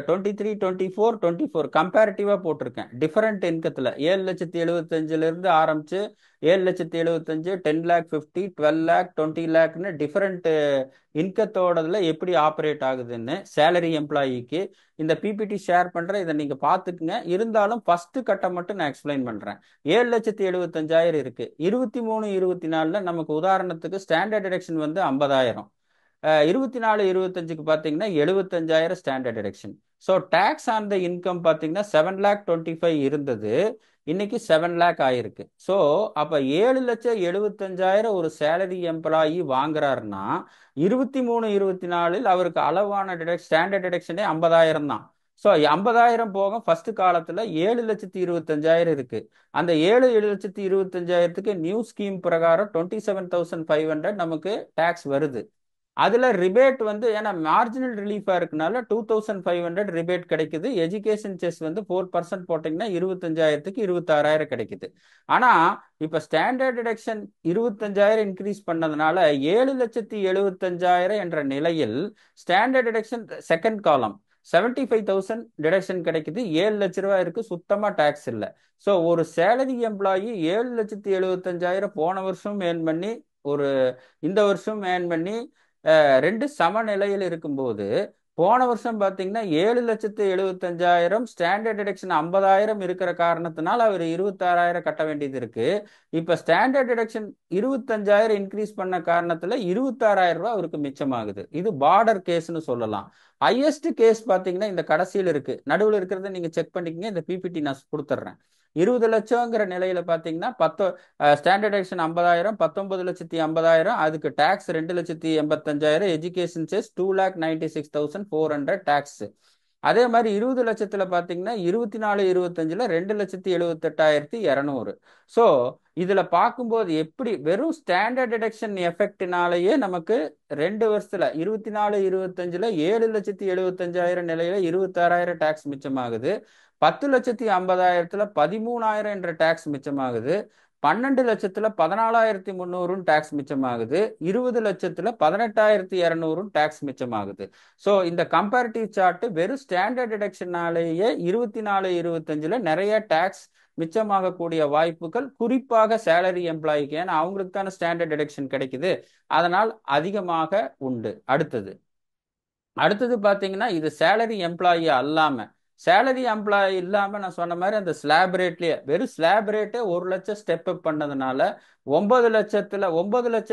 23-24 கம்பேரிட்டிவா போட்டிருக்கேன். டிஃபரெண்ட் இன்கத்துல 7,75,000 இருந்து ஆரம்பிச்சு 7,75,000, 10 lakh 50, 12 lakh, 20 lakhன்னு டிஃபரெண்ட் இன்கத்தோடதுல எப்படி ஆப்ரேட் ஆகுதுன்னு சேலரி எம்ப்ளாயிக்கு இந்த பிபிடி ஷேர் பண்றேன், இதை நீங்க பாத்துக்குங்க. இருந்தாலும் ஃபர்ஸ்ட் கட்டம் மட்டும் நான் எக்ஸ்பிளைன் பண்றேன். 7,75,000 இருக்கு. 23-24ல நமக்கு உதாரணத்துக்கு ஸ்டாண்டர்ட் டிடக்ஷன் வந்து 50,000, 24-25க்கு பார்த்தீங்கன்னா 75,000 standard deduction. So tax on the income பார்த்தீங்கன்னா 7,25,000 இருந்தது, இன்னைக்கு 7 lakh ஆயிருக்கு. ஸோ அப்போ 7,75,000 ஒரு சேலரி எம்ப்ளாயி வாங்குறாருன்னா 23-24 அவருக்கு அளவான ஸ்டாண்டர்ட் டிடக்ஷனே 50,000 தான். ஸோ 50,000 போக ஃபர்ஸ்ட் காலத்துல 7,25,000 இருக்கு. அந்த 7,25,000க்கு நியூ ஸ்கீம் பிரகாரம் 27,500 நமக்கு டேக்ஸ் வருது. அதுல ரிபேட் வந்து ஏன்னா மார்ஜினல் ரிலீஃபா இருக்கனால 2500 ரிபேட் கிடைக்குது. எஜுகேஷன் செஸ் வந்து 4% போட்டீங்கன்னா 25,000க்கு 26,000 கிடைக்குது. ஆனா இப்ப ஸ்டாண்டர்ட் டிடக்ஷன் 25,000 இன்க்ரீஸ் பண்ணதுனால 7,75,000 என்ற நிலையில் standard deduction second column 75,000 deduction கிடைக்குது. 7 லட்ச ரூபாய் இருக்கு, சுத்தமா டாக்ஸ் இல்லை. ஸோ ஒரு சேலரி எம்ப்ளாயி 7,75,000 போன வருஷம் ஏர்ன் பண்ணி ஒரு இந்த வருஷம் ஏர்ன் பண்ணி ரெண்டு சமநிலையில் இருக்கும்போது போன வருஷம் பார்த்தீங்கன்னா 7,75,000 ஸ்டாண்டர்ட் டிடக்ஷன் 50,000 இருக்கிற காரணத்தினால அவர் 26,000 கட்ட வேண்டியது இருக்கு. இப்ப ஸ்டாண்டர்ட் டிடக்ஷன் 25,000 இன்க்ரீஸ் பண்ண காரணத்துல 26,000 ரூபாய் அவருக்கு மிச்சமாகுது. இது பார்டர் கேஸ்ன்னு சொல்லலாம். ஹையஸ்ட் கேஸ் பார்த்தீங்கன்னா இந்த கடைசியில் இருக்கு, நடுவில் இருக்கிறத நீங்க செக் பண்ணிக்கங்க. இந்த பிபிடி நான் கொடுத்துட்றேன். 20 லட்சங்கிற நிலையில பாத்தீங்கன்னா ஸ்டாண்டர்ட் டிடக்ஷன் 50,000, 19,50,000, அதுக்கு டாக்ஸ் 2,85,000, எஜுகேஷன் செஸ் 2,96,400 டாக்ஸ். அதே மாதிரி 20 லட்சத்துல பாத்தீங்கன்னா 24-25ல 2,78,200. ஸோ இதுல பார்க்கும்போது எப்படி வெறும் ஸ்டாண்டர்ட் டிடக்ஷன் எஃபெக்ட்னாலேயே நமக்கு 2 வருஷத்துல 24-25ல 7,75,000 நிலையில 26,000 டாக்ஸ் மிச்சமாகுது. 10,50,000த்துல 13,000 என்ற டாக்ஸ் மிச்சமாகுது. 12 லட்சத்துல 14,300 டாக்ஸ் மிச்சமாகுது. 20 லட்சத்துல 18,200 டாக்ஸ் மிச்சமாகுது. ஸோ இந்த கம்பேரிட்டிவ் சார்ட் வெறும் ஸ்டாண்டர்ட் டிடக்ஷனாலேயே 24-25ல நிறைய டாக்ஸ் மிச்சமாகக்கூடிய வாய்ப்புகள் குறிப்பாக சேலரி எம்ப்ளாய்க்கு, ஏன்னா அவங்களுக்கு தானே ஸ்டாண்டர்ட் டிடக்ஷன் கிடைக்குது, அதனால் அதிகமாக உண்டு. அடுத்தது பாத்தீங்கன்னா இது சேலரி எம்ப்ளாயி அல்லாம, சேலரி எம்ப்ளாயி இல்லாம நான் சொன்ன மாதிரி அந்த ஸ்லாப் ரேட்லயே வெறும் ஸ்லாப் ரேட்டே 1 லட்சம் ஸ்டெப் அப் பண்ணதுனால 9 லட்சம்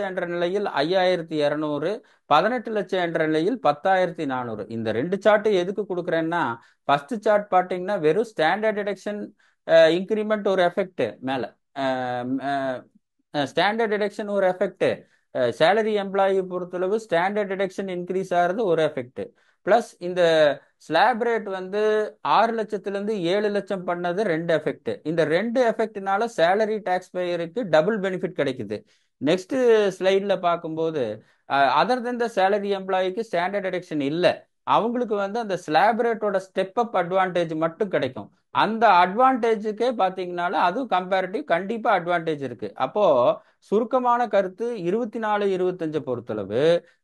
என்ற நிலையில் 5,200, 18 லட்சம் என்ற நிலையில் 10,400. இந்த ரெண்டு சார்ட் எதுக்கு கொடுக்குறேன்னா, ஃபர்ஸ்ட் சார்ட் பாத்தீங்கன்னா வெறும் ஸ்டாண்டர்ட் டிடக்ஷன் இன்க்ரிமெண்ட் ஒரு எஃபெக்ட் மேல, ஸ்டாண்டர்ட் டிடக்ஷன் ஒரு எஃபெக்ட், சேலரி எம்ப்ளாயி பொறுத்தளவு ஸ்டாண்டர்ட் டிடக்ஷன் இன்க்ரீஸ் ஆகிறது ஒரு எஃபெக்ட், பிளஸ் இந்த ஸ்லாப் ரேட் வந்து 6 லட்சத்திலிருந்து 7 லட்சம் பண்ணது ரெண்டு எஃபெக்ட். இந்த ரெண்டு எஃபெக்ட்னால சேலரி டாக்ஸ் பேயருக்கு டபுள் பெனிஃபிட் கிடைக்குது. நெக்ஸ்ட் ஸ்லைட்ல பார்க்கும்போது அதர் தென் த சேலரி எம்ப்ளாய்க்கு ஸ்டாண்டர்ட் டிடக்ஷன் இல்லை, அவங்களுக்கு வந்து அந்த ஸ்லாப் ரேட்டோட ஸ்டெப் அப் அட்வான்டேஜ் மட்டும் கிடைக்கும். அந்த அட்வான்டேஜுக்கே பார்த்தீங்கன்னால அதுவும் கம்பேரிட்டிவ் கண்டிப்பா அட்வான்டேஜ் இருக்கு. அப்போ சுருக்கமான கருத்து 24-25 பொறுத்தளவு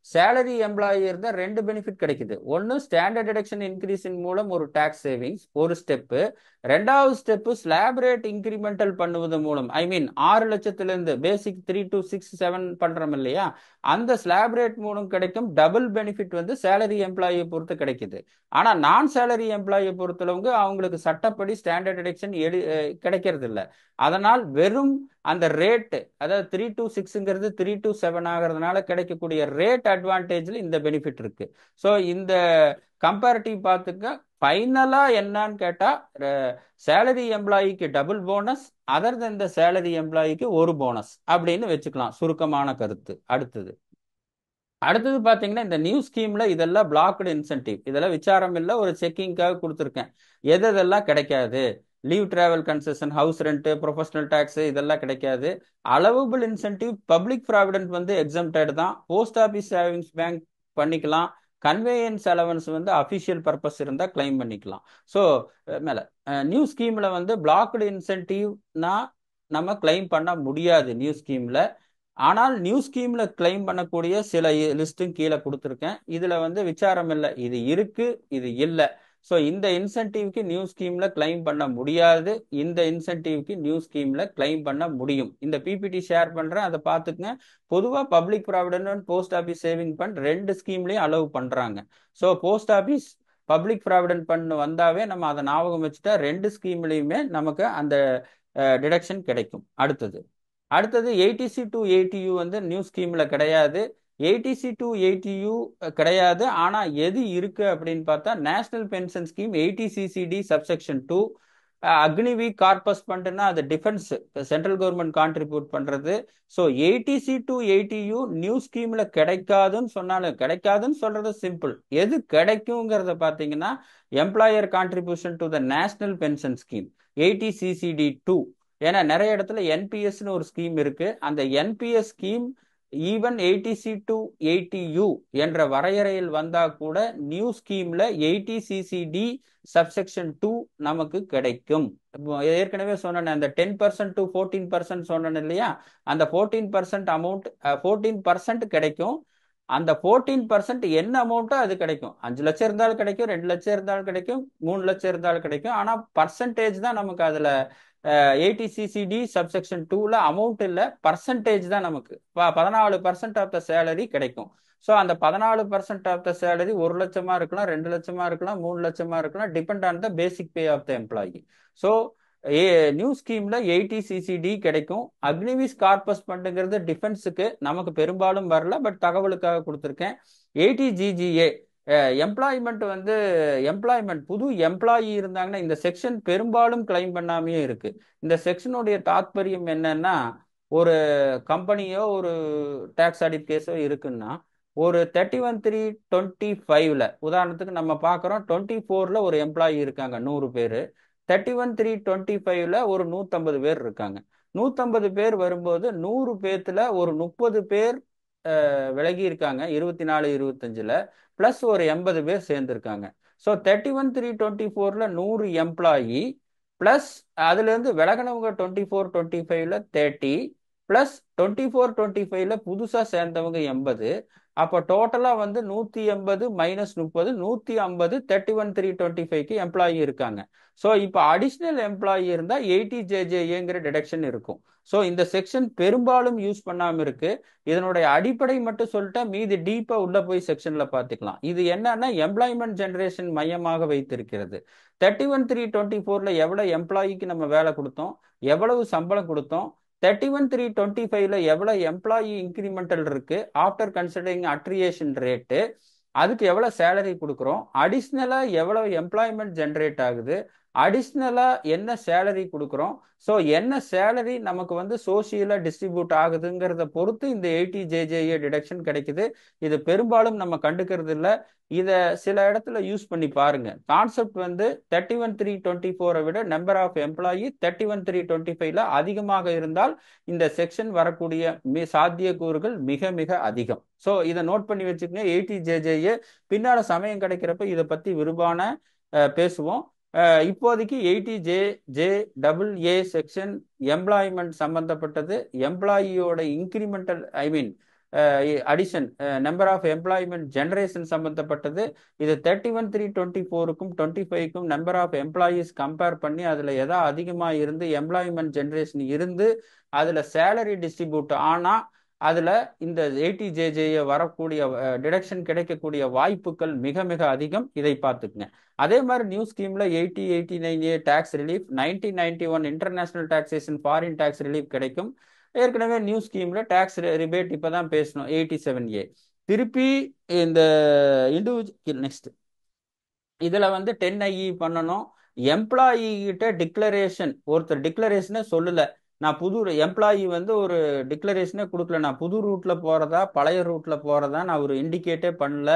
சேலரி எம்ப்ளாயி இருந்தா ரெண்டு பெனிஃபிட் கிடைக்குது. ஒன்னு ஸ்டாண்டர்ட் டிடக்ஷன் இன்க்ரீஸின் மூலம் ஒரு டாக்ஸ் சேவிங்ஸ் ஒரு ஸ்டெப்பு, ரெண்டாவது ஸ்டெப்பு ஸ்லாப் ரேட் இன்க்ரிமெண்டல் பண்ணுவது மூலம், ஐ மீன் 6 லட்சத்திலிருந்து பேசிக் 3 to 6, 7 பண்றோம் இல்லையா, அந்த ஸ்லாப் ரேட் மூலம் கிடைக்கும் டபுள் பெனிஃபிட் வந்து சேலரி எம்ப்ளாயியை பொறுத்து கிடைக்குது. ஆனா நான் சேலரி எம்ப்ளாயியை பொறுத்தளவுக்கு அவங்களுக்கு சட்டப்படி ஸ்டாண்டர்ட் டிடக்ஷன் கிடைக்கிறது இல்லை. அதனால் வெறும் அந்த ரேட், அதாவது 3 to 6ங்கிறது 3 to 7 ஆகிறதுனால கிடைக்கக்கூடிய ரேட் அட்வான்டேஜ்ல இந்த பெனிஃபிட் இருக்கு. ஸோ இந்த கம்பேரிட்டிவ் பார்த்துக்க ஃபைனலா என்னன்னு கேட்டா சேலரி எம்ப்ளாயிக்கு double bonus, other than the salary எம்ப்ளாயிக்கு ஒரு போனஸ் அப்படின்னு வச்சுக்கலாம் சுருக்கமான கருத்து. அடுத்தது பாத்தீங்கன்னா இந்த நியூ ஸ்கீம்ல இதெல்லாம் பிளாக்டு இன்சென்டிவ், இதெல்லாம் விசாரம் இல்லை, ஒரு செக்கிங்காக கொடுத்துருக்கேன். எதெல்லாம் கிடைக்காது, leave travel concession, house rent, professional tax இதெல்லாம் கிடைக்காது. அலவபிள் இன்சென்டிவ் பப்ளிக் ப்ராவிடென்ட் வந்து எக்ஸம்டட் தான், போஸ்ட் ஆஃபீஸ் சேவிங்ஸ் பேங்க் பண்ணிக்கலாம், கன்வேயன்ஸ் அலவன்ஸ் வந்து அஃபிஷியல் பர்பஸ் இருந்தால் கிளைம் பண்ணிக்கலாம். ஸோ மேலே நியூ ஸ்கீமில் வந்து பிளாக்டு இன்சென்டிவ்னா நம்ம கிளைம் பண்ண முடியாது நியூ ஸ்கீமில். ஆனால் நியூ ஸ்கீம்ல கிளைம் பண்ணக்கூடிய சில லிஸ்ட்டும் கீழே கொடுத்துருக்கேன். இதுல வந்து விசாரம் இல்லை, இது இருக்கு இது இல்லை. ஸோ இந்த இன்சென்டிவ்க்கு நியூ ஸ்கீம்ல கிளைம் பண்ண முடியாது, இந்த இன்சென்டிவ்க்கு நியூ ஸ்கீம்ல கிளைம் பண்ண முடியும். இந்த பிபிடி ஷேர் பண்றேன், அதை பார்த்துக்குங்க. பொதுவாக public provident post office saving fund ரெண்டு ஸ்கீம்லையும் அலோவ் பண்றாங்க. So post office public provident fund வந்தாவே நம்ம அதை ஞாபகம் வச்சுட்டா ரெண்டு ஸ்கீம்லையுமே நமக்கு அந்த டிடக்ஷன் கிடைக்கும். அடுத்தது ஏடிசி டு ஏடியு வந்து நியூ ஸ்கீம்ல கிடையாது. ஏடிசி டு ஏடியு கிடையாது. ஆனா எது இருக்கு அப்படின்னு பார்த்தா national pension scheme 80CCD subsection 2, Agniveer corpus ஃபண்ட்னா அது டிஃபென்ஸ் சென்ட்ரல் கவர்மெண்ட் கான்ட்ரிபியூட் பண்றது. So ADC to ADU new ஸ்கீம்ல கிடைக்காதுன்னு சொன்னாலும், கிடைக்காதுன்னு சொல்றது சிம்பிள், எது கிடைக்குங்கிறத பார்த்தீங்கன்னா employer contribution to the national pension scheme 80CCD 2. ஏன்னா நிறைய இடத்துல என்பிஎஸ்னு ஒரு ஸ்கீம் இருக்கு, அந்த NPS scheme even 80C to 80U என்ற வரையறையில் வந்தா கூட நியூ ஸ்கீம்ல 80CCD சப்செக்ஷன் 2 நமக்கு கிடைக்கும். ஏற்கனவே சொன்னேன், அந்த 10% டு 14% சொன்னேன் இல்லையா, அந்த 14% அமௌண்ட் 14% கிடைக்கும். அந்த 14% என்ன அமௌண்ட்டோ அது கிடைக்கும். 5 லட்சம் இருந்தாலும் கிடைக்கும், 2 லட்சம் இருந்தாலும் கிடைக்கும், 3 லட்சம் இருந்தாலும் கிடைக்கும். ஆனா பர்சன்டேஜ் தான் நமக்கு அதுல 80CCD சப்செக்ஷன் 2ல அமௌண்ட் இல்ல, பர்சன்டேஜ் தான் நமக்கு 14% ஆஃப் த சேலரி கிடைக்கும். ஸோ அந்த 14% ஆஃப் த சேலரி 1 லட்சமா இருக்கலாம், 2 லட்சமா இருக்கலாம், 3 லட்சமா இருக்கலாம், depend on the basic pay of the எம்ப்ளாயி. ஸோ நியூ ஸ்கீம்ல 80CCD கிடைக்கும். அக்னிவிஸ் கார்பஸ் ஃபண்டுங்கிறது டிஃபென்ஸுக்கு நமக்கு பெரும்பாலும் வரல, பட் தகவலுக்காக கொடுத்துருக்கேன். 80GGA எம்ப்ளாய்மெண்ட் வந்து எம்ப்ளாய்மெண்ட் புது எம்ப்ளாயி இருந்தாங்கன்னா இந்த செக்ஷன் பெரும்பாலும் கிளைம் பண்ணாமே இருக்கு. இந்த செக்ஷனுடைய தாத்பரியம் என்னன்னா, ஒரு கம்பெனியோ ஒரு டாக்ஸ் ஆடிட் கேஸோ இருக்குன்னா ஒரு 31/3/25ல உதாரணத்துக்கு நம்ம பார்க்குறோம், 24ல ஒரு எம்ப்ளாயி இருக்காங்க 100 பேர், 31/3/25ல ஒரு 150 பேர் இருக்காங்க. 150 பேர் வரும்போது 100 பேர்த்துல ஒரு 30 பேர் விலகி இருக்காங்க 24 25ல, பிளஸ் ஒரு 80 பேர் சேர்ந்திருக்காங்க. ஸோ 31/3/24ல 100 எம்ப்ளாயி பிளஸ் அதுல இருந்து விலகினவங்க 24/25ல 30 பிளஸ் 24/25ல புதுசா சேர்ந்தவங்க 80. அப்போ டோட்டலா வந்து 180 மைனஸ் 30 150 31/3/25க்கு எம்ப்ளாயி இருக்காங்க. ஸோ இப்போ அடிஷ்னல் எம்ப்ளாயி இருந்தா 80JJAங்கிற டிடக்ஷன் இருக்கும். ஸோ இந்த செக்ஷன் பெரும்பாலும் யூஸ் பண்ணாம இருக்கு. இதனுடைய அடிப்படை மட்டும் சொல்லிட்டா மீதி டீப்பா உள்ள போய் செக்ஷன்ல பாத்துக்கலாம். இது என்னன்னா எம்ப்ளாய்மெண்ட் ஜெனரேஷன் மையமாக வைத்திருக்கிறது. 31/3/24ல எவ்வளவு எம்ப்ளாயிக்கு நம்ம வேலை கொடுத்தோம், எவ்வளவு சம்பளம் கொடுத்தோம், 31/3/25ல எவ்வளவு எம்ப்ளாயி இன்கிரிமெண்டல் இருக்கு ஆஃப்டர் கன்சிடரிங் அட்ரியேஷன் ரேட்டு, அதுக்கு எவ்வளவு சேலரி கொடுக்குறோம், அடிஷ்னலா எவ்வளவு எம்ப்ளாய்மெண்ட் ஜென்ரேட் ஆகுது, அடிஷ்னலா என்ன சேலரி கொடுக்குறோம், ஸோ என்ன சேலரி நமக்கு வந்து சோசியலா டிஸ்ட்ரிபியூட் ஆகுதுங்கிறத பொறுத்து இந்த 80JJA டிடக்ஷன் கிடைக்குது. இது பெரும்பாலும் நம்ம கண்டுக்கிறது இல்லை. இதை சில இடத்துல யூஸ் பண்ணி பாருங்க. கான்செப்ட் வந்து 31/3/24 விட நம்பர் ஆஃப் எம்ப்ளாயி 31/3/25ல அதிகமாக இருந்தால் இந்த செக்ஷன் வரக்கூடிய சாத்தியக்கூறுகள் மிக மிக அதிகம். ஸோ இதை நோட் பண்ணி வச்சுக்கோங்க. 80JJA பின்னால சமயம் கிடைக்கிறப்ப இதை பத்தி விரிவான பேசுவோம். இப்போதைக்கு 80JJAA செக்ஷன் எம்ப்ளாய்மெண்ட் சம்பந்தப்பட்டது, எம்ப்ளாயியோட incremental addition number of employment generation சம்பந்தப்பட்டது. இது 31/3/24க்கும் 25க்கும் நம்பர் ஆஃப் எம்ப்ளாயீஸ் கம்பேர் பண்ணி அதுல எதா அதிகமா இருந்து எம்ப்ளாய்மெண்ட் ஜெனரேஷன் இருந்து அதுல சேலரி டிஸ்ட்ரிபியூட் ஆனா அதுல இந்த 80JJA வரக்கூடிய டிடக்ஷன் கிடைக்கக்கூடிய வாய்ப்புகள் மிக மிக அதிகம். இதை பார்த்துக்குங்க. அதே மாதிரி நியூ ஸ்கீம்ல 8089A tax relief, 1991 international taxation foreign tax relief கிடைக்கும். ஏற்கனவே நியூ ஸ்கீம்ல டாக்ஸ் ரிபேட் இப்பதான் பேசணும் 87A. திருப்பி இந்த இண்டிவிஜுவல் நெக்ஸ்ட் இதுல வந்து 10IE பண்ணணும். எம்ப்ளாயி கிட்ட டிக்ளரேஷன், ஒருத்தர் டிக்ளரேஷனே சொல்லல, நான் புது எம்ப்ளாயி வந்து ஒரு டிக்ளரேஷனே கொடுக்கல, நான் புது ரூட்ல போறதா பழைய ரூட்ல போறதா நான் ஒரு இண்டிகேட்டே பண்ணல,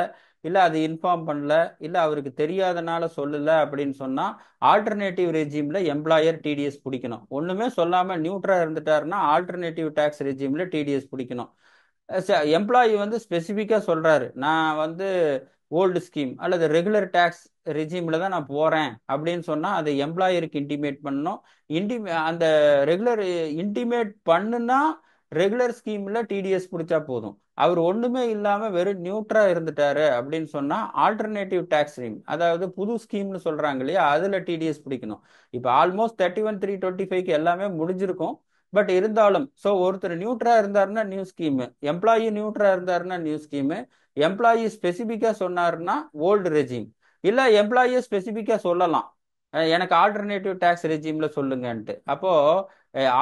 இல்ல அது இன்ஃபார்ம் பண்ணல, இல்ல அவருக்கு தெரியாதனால சொல்லல அப்படின்னு சொன்னா ஆல்டர்னேட்டிவ் ரெஜிம்ல எம்ப்ளாயர் டிடிஎஸ் பிடிக்கணும். ஒண்ணுமே சொல்லாம நியூட்ரா இருந்துட்டாருன்னா ஆல்டர்னேட்டிவ் டாக்ஸ் ரெஜிம்ல டிடிஎஸ் பிடிக்கணும். எம்ப்ளாயி வந்து ஸ்பெசிஃபிக்கா சொல்றாரு, நான் வந்து ஓல்டு ஸ்கீம் அல்லது ரெகுலர் டாக்ஸ் ரெஜிம்ல தான் நான் போறேன் அப்படின்னு சொன்னா அதை எம்ப்ளாயருக்கு இன்டிமேட் பண்ணணும். அந்த ரெகுலர் இன்டிமேட் பண்ணுனா ரெகுலர் ஸ்கீம்ல டிடிஎஸ் பிடிச்சா போதும். அவர் ஒண்ணுமே இல்லாம வெறும் நியூட்ரா இருந்துட்டாரு அப்படின்னு சொன்னா ஆல்டர்னேட்டிவ் டாக்ஸ் ஸ்கீம், அதாவது புது ஸ்கீம்னு சொல்றாங்க இல்லையா, அதுல டிடிஎஸ் பிடிக்கணும். இப்போ ஆல்மோஸ்ட் 31/3/25க்கு எல்லாமே முடிஞ்சிருக்கும். பட் இருந்தாலும் ஸோ ஒருத்தர் நியூட்ரா இருந்தாருன்னா நியூ ஸ்கீமு, எம்ப்ளாயி நியூட்ரா இருந்தாருன்னா நியூ ஸ்கீமு, எம்ப்ளாயி ஸ்பெசிபிக்கா சொன்னாருன்னா ஓல்டு ரெஜிம், இல்ல எம்ப்ளாயியை ஸ்பெசிபிக்கா சொல்லலாம் எனக்கு ஆல்டர்னேட்டிவ் டாக்ஸ் ரெஜிம்ல சொல்லுங்கன்ட்டு. அப்போ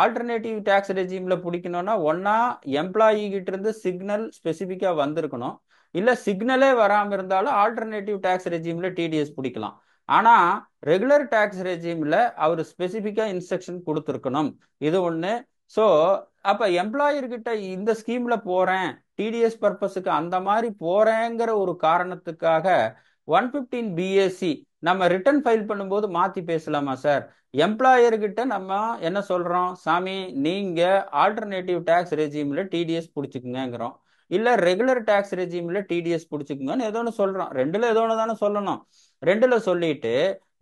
ஆல்டர்னேட்டிவ் டாக்ஸ் ரெஜிம்ல பிடிக்கணும்னா ஒன்னா எம்ப்ளாயி கிட்ட இருந்து சிக்னல் ஸ்பெசிபிக்கா வந்திருக்கணும், இல்ல சிக்னலே வராம இருந்தாலும் ஆல்டர்னேட்டிவ் டாக்ஸ் ரெஜிம்ல டிடிஎஸ் பிடிக்கலாம். ஆனா ரெகுலர் டாக்ஸ் ரெஜிம்ல அவர் ஸ்பெசிபிக்கா இன்ஸ்ட்ரக்ஷன் கொடுத்துருக்கணும். இது ஒண்ணு. ஸோ அப்ப எம்ப்ளாயர்கிட்ட இந்த ஸ்கீம்ல போறேன் டிடிஎஸ் பர்பஸுக்கு அந்த மாதிரி போறேங்கிற ஒரு காரணத்துக்காக 115 BAC நம்ம ரிட்டர்ன் ஃபைல் பண்ணும்போது மாத்தி பேசலாமா சார்? எம்ப்ளாயர் கிட்ட நம்ம என்ன சொல்றோம்? சாமி, நீங்க ஆல்டர்னேட்டிவ் டாக்ஸ் ரெஜிம்ல டிடிஎஸ் புடிச்சுக்குங்கிறோம், இல்ல ரெகுலர் டாக்ஸ் ரெஜிம்ல டிடிஎஸ் புடிச்சுக்குங்கன்னு ஏதோ ஒன்று சொல்றோம். ரெண்டுல ஏதோ ஒன்று தானே சொல்லணும். ரெண்டுல சொல்லிட்டு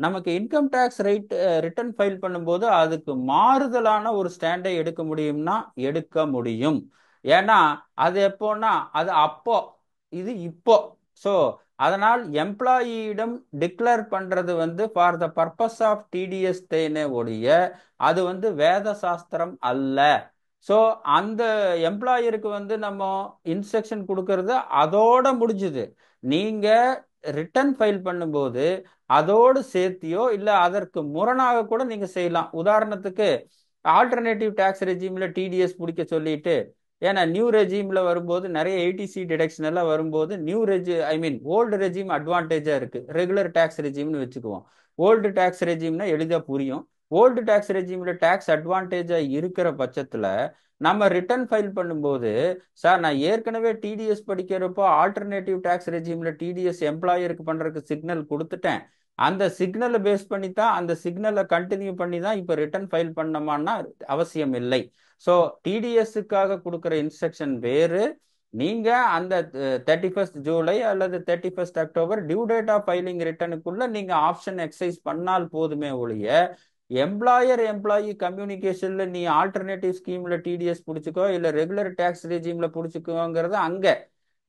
நமக்கு income tax right return file பண்ணும்போது அதுக்கு மாறுதலான ஒரு ஸ்டாண்டை எடுக்க முடியும்னா எடுக்க முடியும். ஏன்னா அது எப்போன்னா அது அப்போ, இது இப்போ. ஸோ அதனால் எம்ப்ளாயியிடம் டிக்ளேர் பண்றது for the purpose of TDS தேனே ஒழிய அது வேத சாஸ்திரம் அல்ல. ஸோ அந்த எம்ப்ளாயருக்கு நம்ம இன்ஸ்ட்ரக்ஷன் கொடுக்கறது அதோட முடிஞ்சுது. நீங்க ரிட்டர்ன் ஃபைல் பண்ணும்போது அதோடு சேர்த்தியோ இல்ல அதற்கு முரணாக கூட நீங்க செய்யலாம். உதாரணத்துக்கு ஆல்டர்னேட்டிவ் டாக்ஸ் ரெஜிம்ல டிடிஎஸ் பிடிக்க சொல்லிட்டு, ஏன்னா நியூ ரெஜிம்ல வரும்போது நிறைய ஏடிசி டிடக்ஷன் எல்லாம் வரும்போது நியூ ஓல்டு ரெஜிம் அட்வான்டேஜா இருக்கு. ரெகுலர் டாக்ஸ் ரெஜிம்னு வச்சுக்குவோம். ஓல்டு டாக்ஸ் ரெஜிம்னா எளிதா புரியும். ஓல்டு டாக்ஸ் ரெஜிம்ல டாக்ஸ் அட்வான்டேஜா இருக்கிற பட்சத்துல நம்ம ரிட்டர்ன் ஃபைல் பண்ணும்போது, சார் நான் ஏற்கனவே டிடிஎஸ் படிக்கிறப்போ ஆல்டர்னேட்டிவ் டாக்ஸ் ரெஜிம்ல டிடிஎஸ் எம்ப்ளாயருக்கு பண்றதுக்கு சிக்னல் கொடுத்துட்டேன், அந்த சிக்னலை பேஸ் பண்ணி தான், அந்த சிக்னலை கண்டினியூ பண்ணி தான் இப்ப ரிட்டர்ன் ஃபைல் பண்ணமான்னா அவசியம் இல்லை. ஸோ டிடிஎஸ்க்காக கொடுக்குற இன்ஸ்ட்ரக்ஷன் வேறு. நீங்க அந்த 31 ஜூலை அல்லது 31 October due date of filing ரிட்டர்னுக்குள்ள நீங்க ஆப்ஷன் எக்ஸசைஸ் பண்ணால் போதுமே ஒழிய, எம்ப்ளாயர் எம்ப்ளாயி கம்யூனிகேஷன்ல நீ ஆல்டர்னேட்டிவ் ஸ்கீம்ல டிடிஎஸ் பிடிச்சிக்கோ இல்ல ரெகுலர் டாக்ஸ் ரெஜிம்ல பிடிச்சிக்கோங்கிறது அங்க.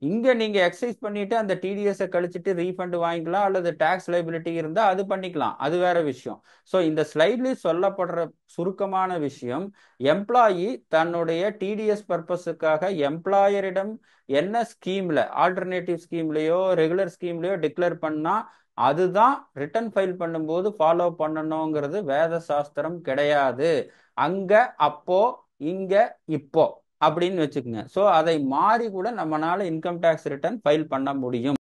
இங்க நீங்க எக்ஸசைஸ் பண்ணிட்டு அந்த டிடிஎஸ் கழிச்சிட்டு ரீஃபண்ட் வாங்கிக்கலாம், அல்லது டாக்ஸ் லைபிலிட்டி இருந்தா அது பண்ணிக்கலாம், அது வேற விஷயம். ஸோ இந்த ஸ்லைட்ல சொல்லப்படுற சுருக்கமான விஷயம், எம்ப்ளாயி தன்னுடைய டிடிஎஸ் பர்பஸுக்காக எம்ப்ளாயரிடம் என்ன ஸ்கீம்ல, ஆல்டர்னேட்டிவ் ஸ்கீம்லயோ ரெகுலர் ஸ்கீம்லயோ டிக்ளேர் பண்ணா அதுதான் ரிட்டர்ன் ஃபைல் பண்ணும்போது ஃபாலோ பண்ணணுங்கிறது வேத சாஸ்திரம் கிடையாது. அங்க அப்போ, இங்க இப்போ அப்படின்னு வச்சுக்கோங்க. ஸோ அதை மாறி கூட நம்மளால இன்கம் டேக்ஸ் ரிட்டர்ன் ஃபைல் பண்ண முடியும்.